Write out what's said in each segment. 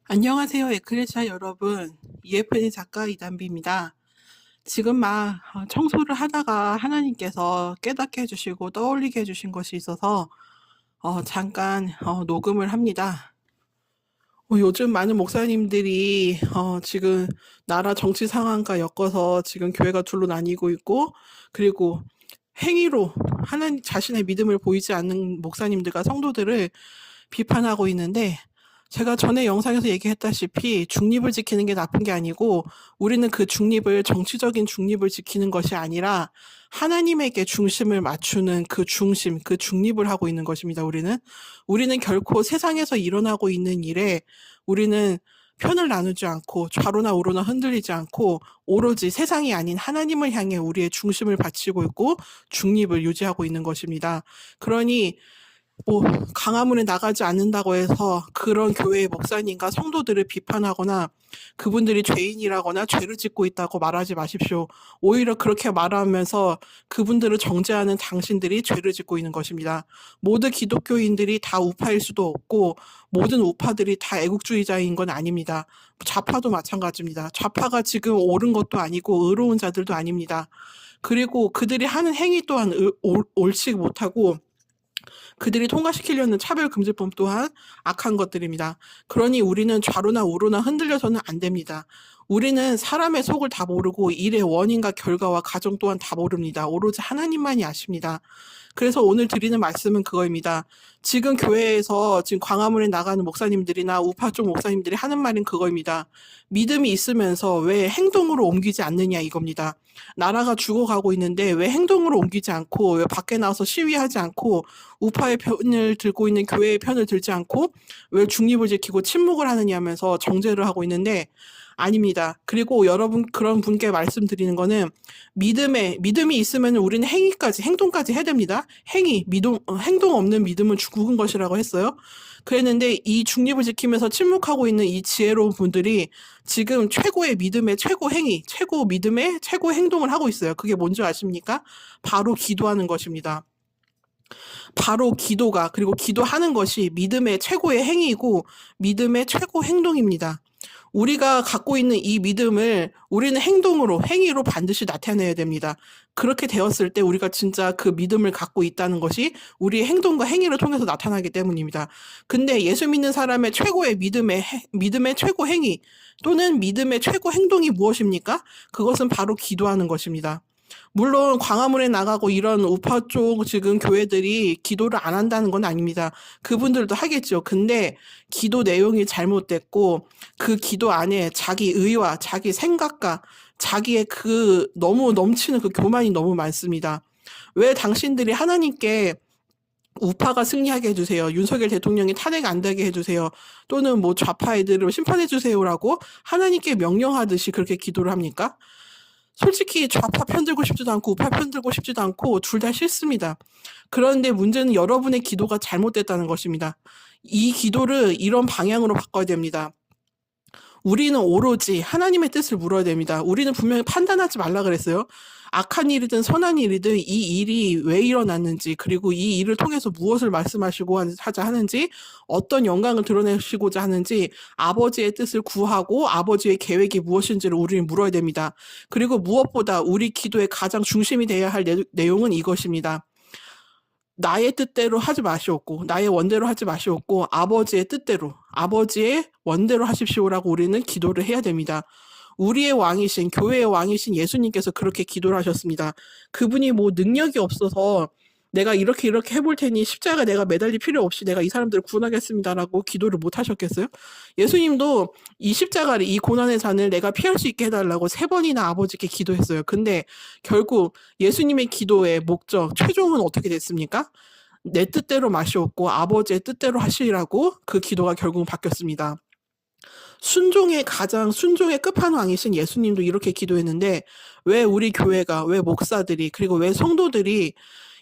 안녕하세요, 에클레시아 여러분. EFN 작가 이담비입니다. 지금 막 청소를 하다가 하나님께서 깨닫게 해주시고 떠올리게 해주신 것이 있어서 잠깐 녹음을 합니다. 요즘 많은 목사님들이 지금 나라 정치 상황과 엮어서 지금 교회가 둘로 나뉘고 있고, 그리고 행위로 하나님 자신의 믿음을 보이지 않는 목사님들과 성도들을 비판하고 있는데, 제가 전에 영상에서 얘기했다시피 중립을 지키는 게 나쁜 게 아니고, 우리는 그 중립을 정치적인 중립을 지키는 것이 아니라 하나님에게 중심을 맞추는 그 중심, 그 중립을 하고 있는 것입니다. 우리는 결코 세상에서 일어나고 있는 일에 우리는 편을 나누지 않고 좌로나 우로나 흔들리지 않고 오로지 세상이 아닌 하나님을 향해 우리의 중심을 바치고 있고 중립을 유지하고 있는 것입니다. 그러니 뭐 강화문에 나가지 않는다고 해서 그런 교회의 목사님과 성도들을 비판하거나 그분들이 죄인이라거나 죄를 짓고 있다고 말하지 마십시오. 오히려 그렇게 말하면서 그분들을 정죄하는 당신들이 죄를 짓고 있는 것입니다. 모든 기독교인들이 다 우파일 수도 없고 모든 우파들이 다 애국주의자인 건 아닙니다. 좌파도 마찬가지입니다. 좌파가 지금 옳은 것도 아니고 의로운 자들도 아닙니다. 그리고 그들이 하는 행위 또한 옳지 못하고 그들이 통과시키려는 차별금지법 또한 악한 것들입니다. 그러니 우리는 좌로나 우로나 흔들려서는 안 됩니다. 우리는 사람의 속을 다 모르고 일의 원인과 결과와 과정 또한 다 모릅니다. 오로지 하나님만이 아십니다. 그래서 오늘 드리는 말씀은 그거입니다. 지금 교회에서 지금 광화문에 나가는 목사님들이나 우파 쪽 목사님들이 하는 말은 그거입니다. 믿음이 있으면서 왜 행동으로 옮기지 않느냐 이겁니다. 나라가 죽어가고 있는데 왜 행동으로 옮기지 않고 왜 밖에 나와서 시위하지 않고 우파의 편을 들고 있는 교회의 편을 들지 않고 왜 중립을 지키고 침묵을 하느냐 하면서 정죄를 하고 있는데 아닙니다. 그리고 여러분 그런 분께 말씀드리는 거는 믿음이 있으면 우리는 행동까지 해야 됩니다. 행동 없는 믿음은 죽은 것이라고 했어요. 그랬는데 이 중립을 지키면서 침묵하고 있는 이 지혜로운 분들이 지금 최고의 믿음의 최고 행위, 최고 믿음의 최고 행동을 하고 있어요. 그게 뭔지 아십니까? 바로 기도하는 것입니다. 바로 그리고 기도하는 것이 믿음의 최고의 행위이고 믿음의 최고 행동입니다. 우리가 갖고 있는 이 믿음을 우리는 행위로 반드시 나타내야 됩니다. 그렇게 되었을 때 우리가 진짜 그 믿음을 갖고 있다는 것이 우리의 행동과 행위를 통해서 나타나기 때문입니다. 근데 예수 믿는 사람의 최고의 믿음의 최고 행위 또는 믿음의 최고 행동이 무엇입니까? 그것은 바로 기도하는 것입니다. 물론 광화문에 나가고 이런 우파 쪽 지금 교회들이 기도를 안 한다는 건 아닙니다. 그분들도 하겠죠. 근데 기도 내용이 잘못됐고 그 기도 안에 자기 의와 자기 생각과 자기의 그 너무 넘치는 그 교만이 너무 많습니다. 왜 당신들이 하나님께 우파가 승리하게 해주세요. 윤석열 대통령이 탄핵 안 되게 해주세요. 또는 뭐 좌파 애들을 심판해주세요라고 하나님께 명령하듯이 그렇게 기도를 합니까? 솔직히 좌파 편들고 싶지도 않고 우파 편들고 싶지도 않고 둘 다 싫습니다. 그런데 문제는 여러분의 기도가 잘못됐다는 것입니다. 이 기도를 이런 방향으로 바꿔야 됩니다. 우리는 오로지 하나님의 뜻을 물어야 됩니다. 우리는 분명히 판단하지 말라 그랬어요. 악한 일이든 선한 일이든 이 일이 왜 일어났는지 그리고 이 일을 통해서 무엇을 말씀하시고 하자 하는지 어떤 영광을 드러내시고자 하는지 아버지의 뜻을 구하고 아버지의 계획이 무엇인지를 우리는 물어야 됩니다. 그리고 무엇보다 우리 기도의 가장 중심이 되어야 할 내용은 이것입니다. 나의 뜻대로 하지 마시옵고 나의 원대로 하지 마시옵고 아버지의 뜻대로 아버지의 원대로 하십시오라고 우리는 기도를 해야 됩니다. 우리의 왕이신 교회의 왕이신 예수님께서 그렇게 기도를 하셨습니다. 그분이 뭐 능력이 없어서 내가 이렇게 해볼 테니 십자가 내가 매달릴 필요 없이 내가 이 사람들을 구원하겠습니다라고 기도를 못 하셨겠어요? 예수님도 이 십자가를 이 고난의 잔을 내가 피할 수 있게 해달라고 3번이나 아버지께 기도했어요. 근데 결국 예수님의 기도의 목적, 최종은 어떻게 됐습니까? 내 뜻대로 마시옵고 아버지의 뜻대로 하시라고 그 기도가 결국은 바뀌었습니다. 순종의 끝판왕이신 예수님도 이렇게 기도했는데 왜 우리 교회가, 왜 목사들이, 그리고 왜 성도들이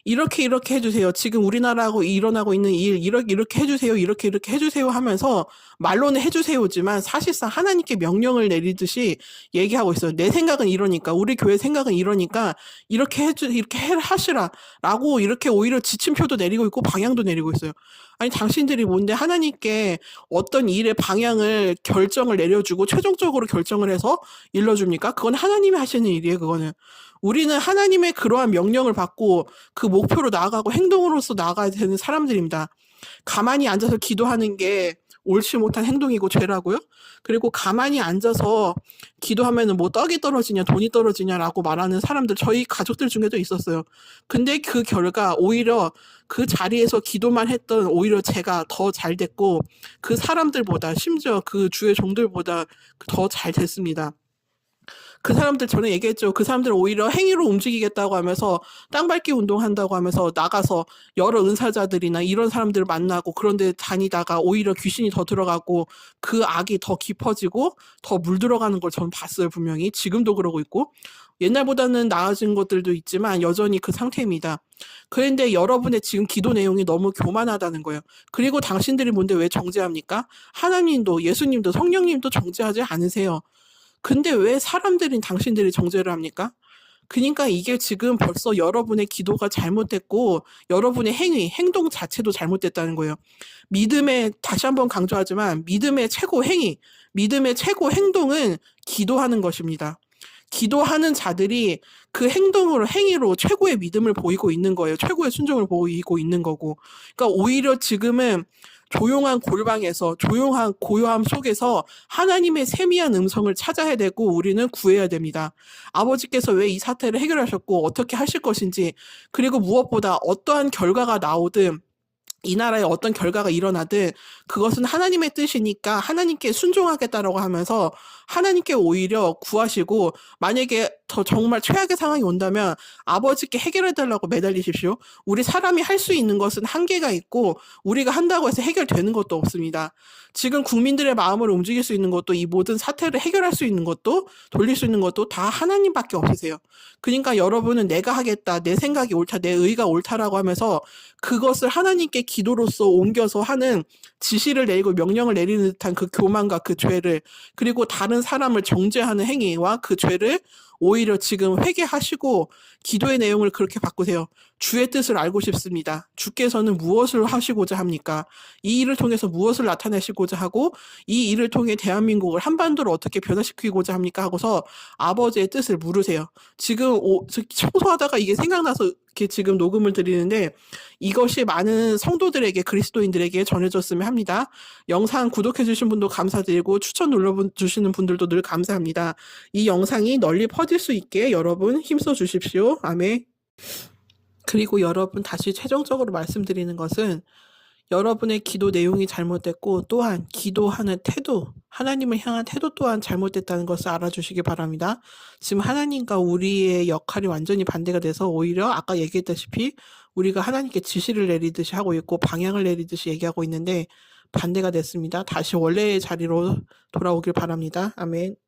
이렇게 이렇게 해주세요. 지금 우리나라하고 일어나고 있는 일 이렇게 이렇게 해주세요. 이렇게 이렇게 해주세요 하면서 말로는 해주세요지만 사실상 하나님께 명령을 내리듯이 얘기하고 있어요. 내 생각은 이러니까 우리 교회 생각은 이러니까 이렇게 하시라라고 이렇게 오히려 지침표도 내리고 있고 방향도 내리고 있어요. 아니 당신들이 뭔데 하나님께 어떤 일의 방향을 결정을 내려주고 최종적으로 결정을 해서 일러줍니까? 그건 하나님이 하시는 일이에요. 그거는. 우리는 하나님의 그러한 명령을 받고 그 목표로 나아가고 행동으로서 나아가야 되는 사람들입니다. 가만히 앉아서 기도하는 게 옳지 못한 행동이고 죄라고요? 그리고 가만히 앉아서 기도하면은 뭐 떡이 떨어지냐 돈이 떨어지냐라고 말하는 사람들 저희 가족들 중에도 있었어요. 근데 그 결과 오히려 그 자리에서 기도만 했던 오히려 제가 더 잘 됐고 그 사람들보다 심지어 그 주의 종들보다 더 잘 됐습니다. 그 사람들 전에 얘기했죠. 그 사람들은 오히려 행위로 움직이겠다고 하면서 땅 밟기 운동한다고 하면서 나가서 여러 은사자들이나 이런 사람들을 만나고 그런 데 다니다가 오히려 귀신이 더 들어가고 그 악이 더 깊어지고 더 물들어가는 걸 저는 봤어요. 분명히. 지금도 그러고 있고. 옛날보다는 나아진 것들도 있지만 여전히 그 상태입니다. 그런데 여러분의 지금 기도 내용이 너무 교만하다는 거예요. 그리고 당신들이 뭔데 왜 정죄합니까? 하나님도 예수님도 성령님도 정죄하지 않으세요. 근데 왜 사람들인 당신들이 정죄를 합니까? 그러니까 이게 지금 벌써 여러분의 기도가 잘못됐고 여러분의 행동 자체도 잘못됐다는 거예요. 다시 한번 강조하지만 믿음의 최고 행위, 믿음의 최고 행동은 기도하는 것입니다. 기도하는 자들이 그 행위로 최고의 믿음을 보이고 있는 거예요. 최고의 순종을 보이고 있는 거고. 그러니까 오히려 지금은 조용한 골방에서 조용한 고요함 속에서 하나님의 세미한 음성을 찾아야 되고 우리는 구해야 됩니다. 아버지께서 왜 이 사태를 해결하셨고 어떻게 하실 것인지 그리고 무엇보다 어떠한 결과가 나오든 이 나라에 어떤 결과가 일어나든 그것은 하나님의 뜻이니까 하나님께 순종하겠다라고 하면서 하나님께 오히려 구하시고 만약에 더 정말 최악의 상황이 온다면 아버지께 해결해달라고 매달리십시오. 우리 사람이 할 수 있는 것은 한계가 있고 우리가 한다고 해서 해결되는 것도 없습니다. 지금 국민들의 마음을 움직일 수 있는 것도 이 모든 사태를 해결할 수 있는 것도 돌릴 수 있는 것도 다 하나님밖에 없으세요. 그러니까 여러분은 내가 하겠다, 내 생각이 옳다, 내 의가 옳다라고 하면서 그것을 하나님께 기도로서 옮겨서 하는 지시를 내리고 명령을 내리는 듯한 그 교만과 그 죄를 그리고 다른 사람을 정죄하는 행위와 그 죄를 오히려 지금 회개하시고 기도의 내용을 그렇게 바꾸세요. 주의 뜻을 알고 싶습니다. 주께서는 무엇을 하시고자 합니까? 이 일을 통해서 무엇을 나타내시고자 하고 이 일을 통해 대한민국을 한반도로 어떻게 변화시키고자 합니까? 하고서 아버지의 뜻을 물으세요. 지금 청소하다가 이게 생각나서 이렇게 지금 녹음을 드리는데 이것이 많은 성도들에게 그리스도인들에게 전해졌으면 합니다. 영상 구독해주신 분도 감사드리고 추천 눌러주시는 분들도 늘 감사합니다. 이 영상이 널리 퍼질 수 있게 여러분 힘써 주십시오. 아멘. 그리고 여러분 다시 최종적으로 말씀드리는 것은 여러분의 기도 내용이 잘못됐고 또한 기도하는 태도, 하나님을 향한 태도 또한 잘못됐다는 것을 알아주시기 바랍니다. 지금 하나님과 우리의 역할이 완전히 반대가 돼서 오히려 아까 얘기했다시피 우리가 하나님께 지시를 내리듯이 하고 있고 방향을 내리듯이 얘기하고 있는데 반대가 됐습니다. 다시 원래의 자리로 돌아오길 바랍니다. 아멘.